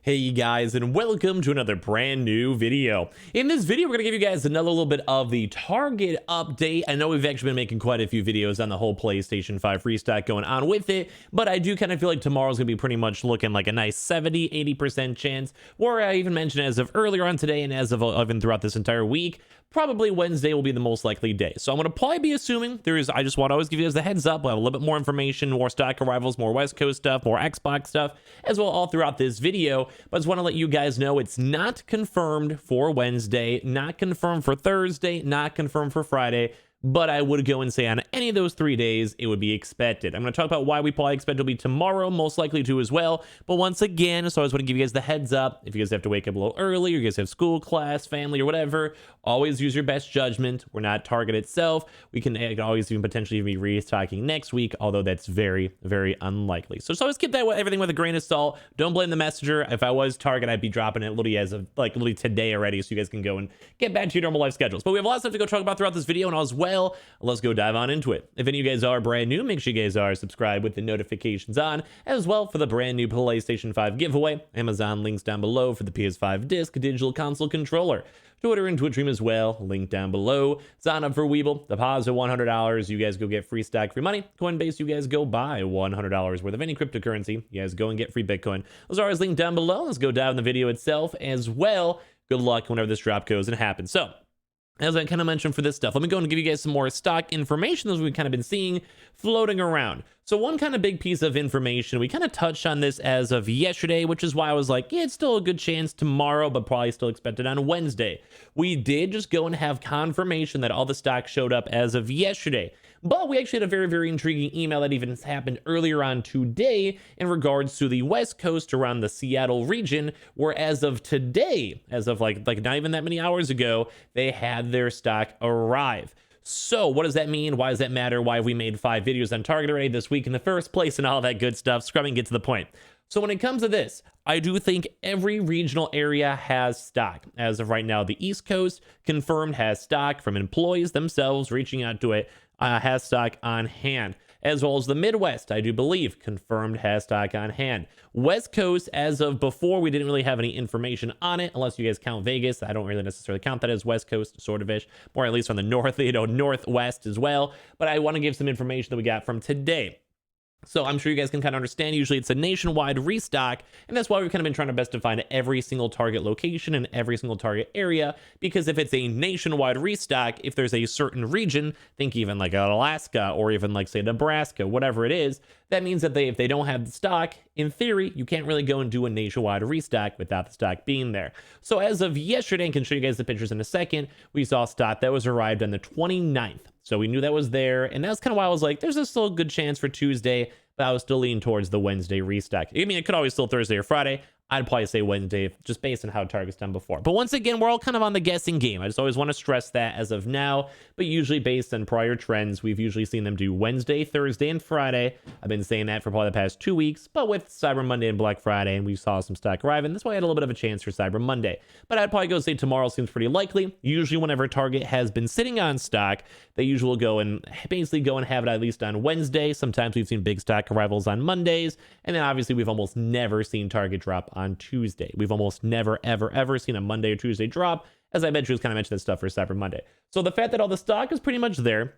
Hey guys, and welcome to another brand new video. In this video, we're going to give you guys another little bit of the Target update. I know we've actually been making quite a few videos on the whole PlayStation 5 restock going on with it, but I do kind of feel like tomorrow's going to be pretty much looking like a nice 70-80% chance, where I even mentioned as of earlier on today and as of even throughout this entire week, probably Wednesday will be the most likely day. So I'm going to probably be assuming I just want to always give you guys the heads up. We'll have a little bit more information, more stock arrivals, more West Coast stuff, more Xbox stuff, as well all throughout this video. But I just want to let you guys know it's not confirmed for Wednesday, not confirmed for Thursday, not confirmed for Friday. But I would go and say on any of those 3 days, it would be expected. I'm going to talk about why we probably expect it'll be tomorrow, most likely to as well. But once again, so I just want to give you guys the heads up. If you guys have to wake up a little early, or you guys have school, class, family, or whatever, always use your best judgment. We're not Target itself. We can always even potentially be restocking next week, although that's very, very unlikely. So just always keep that everything with a grain of salt. Don't blame the messenger. If I was Target, I'd be dropping it literally as of literally today already, so you guys can go and get back to your normal life schedules. But we have a lot of stuff to go talk about throughout this video, and as well, let's go dive on into it. If any of you guys are brand new, make sure you guys are subscribed with the notifications on, as well for the brand new PlayStation 5 giveaway. Amazon links down below for the PS5 disc digital console controller. Twitter and Twitch stream as well, link down below. Sign up for Weeble, deposit $100, you guys go get free stock, free money. Coinbase, you guys go buy $100 worth of any cryptocurrency. You guys go and get free Bitcoin. Those are always linked down below. Let's go down the video itself as well. Good luck whenever this drop goes and happens. So, as I kind of mentioned for this stuff, let me go and give you guys some more stock information that we've kind of been seeing floating around. So one kind of big piece of information, we kind of touched on this as of yesterday, which is why I was like, yeah, it's still a good chance tomorrow, but probably still expected on Wednesday. We did just go and have confirmation that all the stock showed up as of yesterday. But we actually had a very, very intriguing email that even happened earlier on today in regards to the West Coast around the Seattle region, where as of today, as of like not even that many hours ago, they had their stock arrive. So what does that mean? Why does that matter? Why have we made 5 videos on Target already this week in the first place and all that good stuff? Scrubbing, get to the point. So when it comes to this, I do think every regional area has stock. As of right now, the East Coast confirmed has stock from employees themselves reaching out to it, has stock on hand. As well as the Midwest, I do believe, confirmed has stock on hand. West Coast, as of before, we didn't really have any information on it, unless you guys count Vegas. I don't really necessarily count that as West Coast, sort of-ish, more at least on the north, northwest as well. But I want to give some information that we got from today. So I'm sure you guys can kind of understand, usually it's a nationwide restock, and that's why we've kind of been trying our best to find every single Target location and every single Target area, because if it's a nationwide restock, if there's a certain region, think even like Alaska or even like say Nebraska, whatever it is, that means that if they don't have the stock, in theory, you can't really go and do a nationwide restock without the stock being there. So as of yesterday, and I can show you guys the pictures in a second, we saw stock that was arrived on the 29th. So we knew that was there, and that's kind of why I was like, there's still a good chance for Tuesday, but I was still leaning towards the Wednesday restock. I mean, it could always still Thursday or Friday. I'd probably say Wednesday, just based on how Target's done before. But once again, we're all kind of on the guessing game. I just always want to stress that as of now, but usually based on prior trends, we've usually seen them do Wednesday, Thursday, and Friday. I've been saying that for probably the past 2 weeks, but with Cyber Monday and Black Friday, and we saw some stock arriving, that's why I had a little bit of a chance for Cyber Monday. But I'd probably go say tomorrow seems pretty likely. Usually whenever Target has been sitting on stock, they usually go and basically go and have it at least on Wednesday. Sometimes we've seen big stock arrivals on Mondays, and then obviously we've almost never seen Target drop on Tuesday. We've almost never, ever seen a Monday or Tuesday drop, as I mentioned, kind of mentioned this stuff for Cyber Monday. So the fact that all the stock is pretty much there,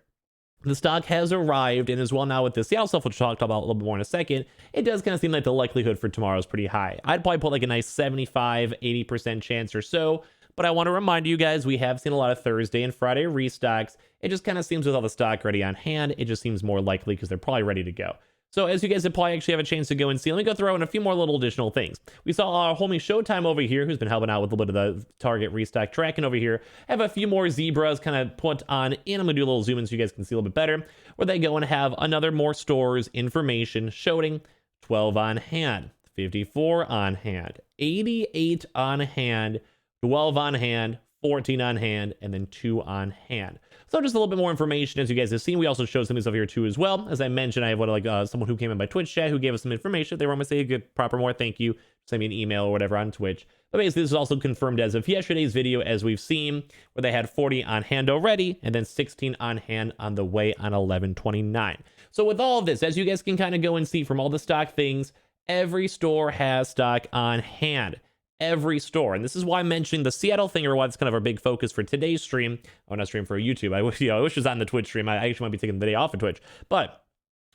the stock has arrived, and as well now with the Seattle stuff, which we'll talk about a little bit more in a second, it does kind of seem like the likelihood for tomorrow is pretty high. I'd probably put like a nice 75-80% chance or so, but I want to remind you guys, we have seen a lot of Thursday and Friday restocks. It just kind of seems with all the stock ready on hand, it just seems more likely because they're probably ready to go. So as you guys would probably actually have a chance to go and see, let me go throw in a few more little additional things. We saw our homie Showtime over here, who's been helping out with a little bit of the Target restock tracking over here. I have a few more zebras kind of put on, and I'm going to do a little zoom in so you guys can see a little bit better, where they go and have another more stores information showing 12 on hand, 54 on hand, 88 on hand, 12 on hand, 14 on hand, and then 2 on hand. So just a little bit more information, as you guys have seen. We also showed some of this over here too as well. As I mentioned, I have someone who came in by Twitch chat who gave us some information. They were going to say a good proper more thank you, send me an email or whatever on Twitch. But basically, this is also confirmed as of yesterday's video, as we've seen, where they had 40 on hand already, and then 16 on hand on the way on 11/29. So with all of this, as you guys can kind of go and see from all the stock things, every store has stock on hand. Every store. And this is why I'm mentioning the Seattle thing, or why it's kind of our big focus for today's stream. Oh, not stream for YouTube. I wish it was on the Twitch stream. I actually might be taking the day off of Twitch. But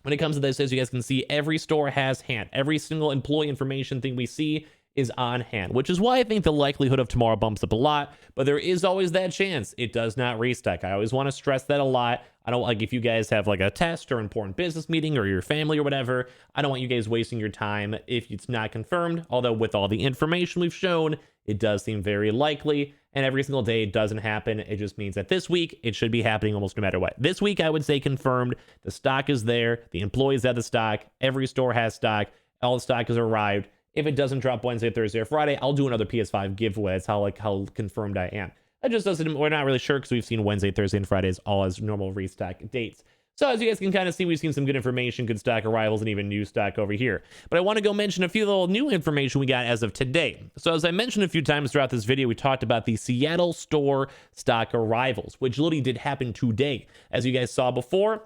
when it comes to this, as you guys can see, every store has hand. Every single employee information thing we see is on hand, which is why I think the likelihood of tomorrow bumps up a lot, but there is always that chance it does not restock. I always want to stress that a lot. I don't like, if you guys have like a test or important business meeting or your family or whatever, I don't want you guys wasting your time if it's not confirmed. Although with all the information we've shown, it does seem very likely, and every single day it doesn't happen. It just means that this week it should be happening almost no matter what. This week I would say confirmed. The stock is there. The employees have the stock. Every store has stock. All the stock has arrived. If it doesn't drop Wednesday, Thursday, or Friday, I'll do another PS5 giveaway. That's how confirmed I am. That just doesn't, we're not really sure because we've seen Wednesday, Thursday, and Fridays all as normal restock dates. So as you guys can kind of see, we've seen some good information, good stock arrivals, and even new stock over here. But I want to go mention a few little new information we got as of today. So as I mentioned a few times throughout this video, we talked about the Seattle store stock arrivals, which literally did happen today. As you guys saw before,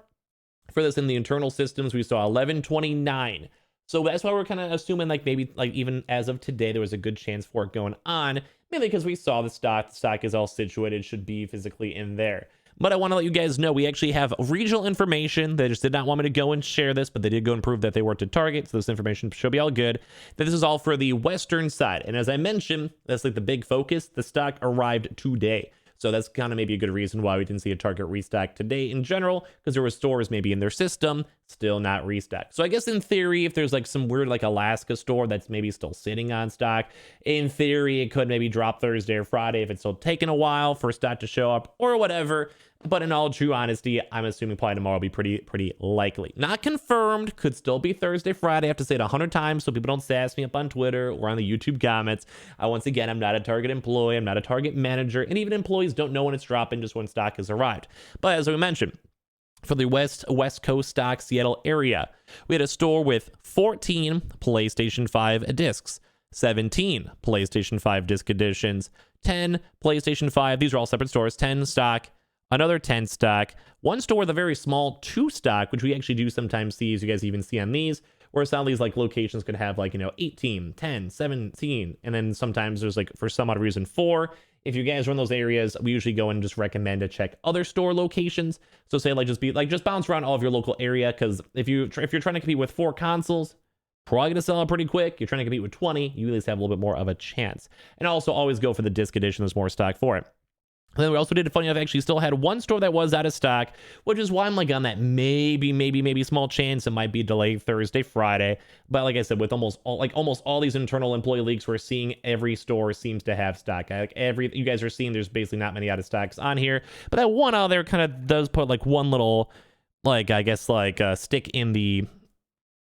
for this in the internal systems, we saw 1129. So that's why we're kind of assuming like maybe like even as of today, there was a good chance for it going on, mainly because we saw the stock is all situated, should be physically in there. But I want to let you guys know we actually have regional information. They just did not want me to go and share this, but they did go and prove that they worked at Target. So this information should be all good. That this is all for the western side. And as I mentioned, that's like the big focus. The stock arrived today. So that's kind of maybe a good reason why we didn't see a Target restock today in general, because there were stores maybe in their system still not restocked. So I guess in theory, if there's like some weird like Alaska store that's maybe still sitting on stock, in theory, it could maybe drop Thursday or Friday if it's still taking a while for stock to show up or whatever. But in all true honesty, I'm assuming probably tomorrow will be pretty likely. Not confirmed, could still be Thursday, Friday. I have to say it 100 times so people don't sass me up on Twitter or on the YouTube comments. Once again, I'm not a Target employee, I'm not a Target manager, and even employees don't know when it's dropping, just when stock has arrived. But as we mentioned, for the West Coast stock Seattle area, we had a store with 14 PlayStation 5 discs, 17 PlayStation 5 disc editions, 10 PlayStation 5, these are all separate stores, 10 stock, another 10 stock, one store with a very small 2 stock, which we actually do sometimes see, as you guys even see on these, where some of these like locations could have like, 18, 10, 17, and then sometimes there's like, for some odd reason, 4. If you guys are in those areas, we usually go and just recommend to check other store locations. So say like just bounce around all of your local area, because if you're trying to compete with 4 consoles, probably gonna sell out pretty quick. You're trying to compete with 20, you at least have a little bit more of a chance. And also always go for the disc edition, there's more stock for it. And then we also did, funny enough, actually still had one store that was out of stock, which is why I'm like on that maybe small chance it might be delayed Thursday, Friday. But like I said, with almost all these internal employee leaks, we're seeing every store seems to have stock. Like you guys are seeing, there's basically not many out of stocks on here. But that one out there kind of does put like one little, like I guess like stick in the,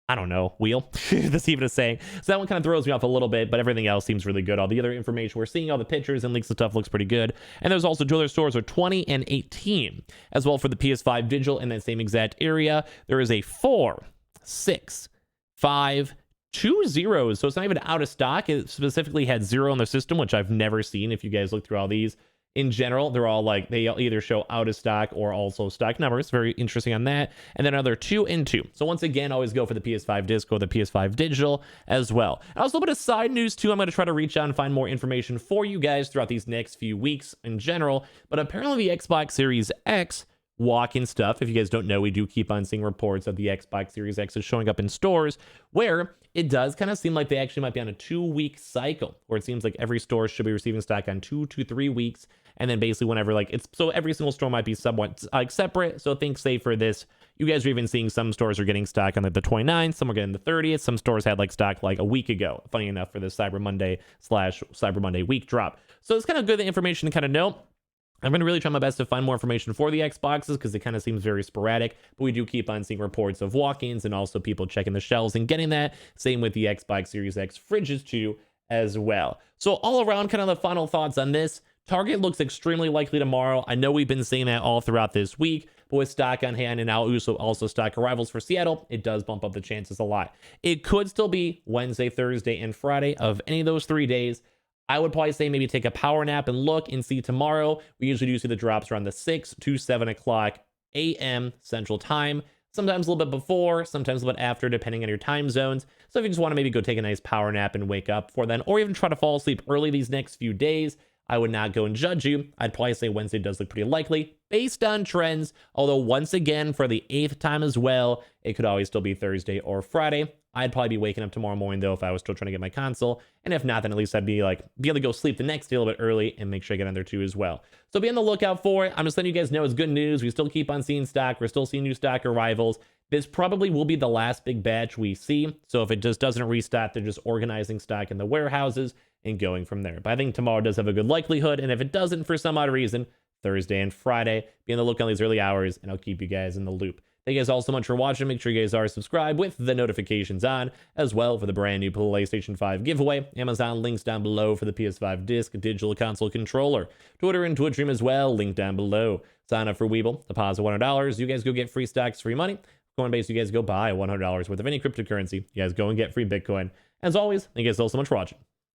I don't know, wheel. That's even a saying. So that one kind of throws me off a little bit, but everything else seems really good. All the other information we're seeing, all the pictures and leaks and stuff looks pretty good. And there's also two other stores with 20 and 18 as well for the PS5 Digital in that same exact area. There is a 4, 6, 5, 2 zeros. So it's not even out of stock. It specifically had 0 in the system, which I've never seen. If you guys look through all these, in general, they're all like, they either show out of stock or also stock numbers. Very interesting on that. And then another 2 and 2. So once again, always go for the PS5 disc or the PS5 digital as well. And also a little bit of side news too. I'm going to try to reach out and find more information for you guys throughout these next few weeks in general. But apparently the Xbox Series X walk-in stuff, if you guys don't know, we do keep on seeing reports of the Xbox Series X is showing up in stores where it does kind of seem like they actually might be on a 2-week cycle, where it seems like every store should be receiving stock on 2 to 3 weeks. And then basically whenever like it's, so every single store might be somewhat like separate. So think say for this, you guys are even seeing some stores are getting stock on like the 29th, some are getting the 30th. Some stores had like stock like a week ago, funny enough, for the Cyber Monday week drop. So it's kind of good information to kind of know. I'm going to really try my best to find more information for the Xboxes because it kind of seems very sporadic, but we do keep on seeing reports of walk-ins and also people checking the shelves and getting that. Same with the Xbox Series X fridges too as well. So all around, kind of the final thoughts on this. Target looks extremely likely tomorrow. I know we've been saying that all throughout this week, but with stock on hand and now also stock arrivals for Seattle, it does bump up the chances a lot. It could still be Wednesday, Thursday, and Friday of any of those 3 days. I would probably say maybe take a power nap and look and see tomorrow. We usually do see the drops around the 6 to 7 o'clock a.m. Central Time. sometimes a little bit before, sometimes a little bit after, depending on your time zones. So if you just want to maybe go take a nice power nap and wake up for then, or even try to fall asleep early these next few days, I would not go and judge you. I'd probably say Wednesday does look pretty likely based on trends. Although once again, for the 8th time as well, it could always still be Thursday or Friday. I'd probably be waking up tomorrow morning though if I was still trying to get my console. And if not, then at least I'd be able to go sleep the next day a little bit early and make sure I get on there too as well. So be on the lookout for it. I'm just letting you guys know it's good news. We still keep on seeing stock. We're still seeing new stock arrivals. This probably will be the last big batch we see. So if it just doesn't restock, they're just organizing stock in the warehouses and going from there. But I think tomorrow does have a good likelihood. And if it doesn't for some odd reason, Thursday and Friday, be on the lookout on these early hours and I'll keep you guys in the loop. Thank you guys all so much for watching. Make sure you guys are subscribed with the notifications on as well for the brand new PlayStation 5 giveaway. Amazon links down below for the PS5 disc, digital console controller. Twitter and Twitch stream as well, link down below. Sign up for Weeble, deposit $100. You guys go get free stocks, free money. Coinbase, you guys go buy $100 worth of any cryptocurrency. You guys go and get free Bitcoin. As always, thank you guys all so much for watching.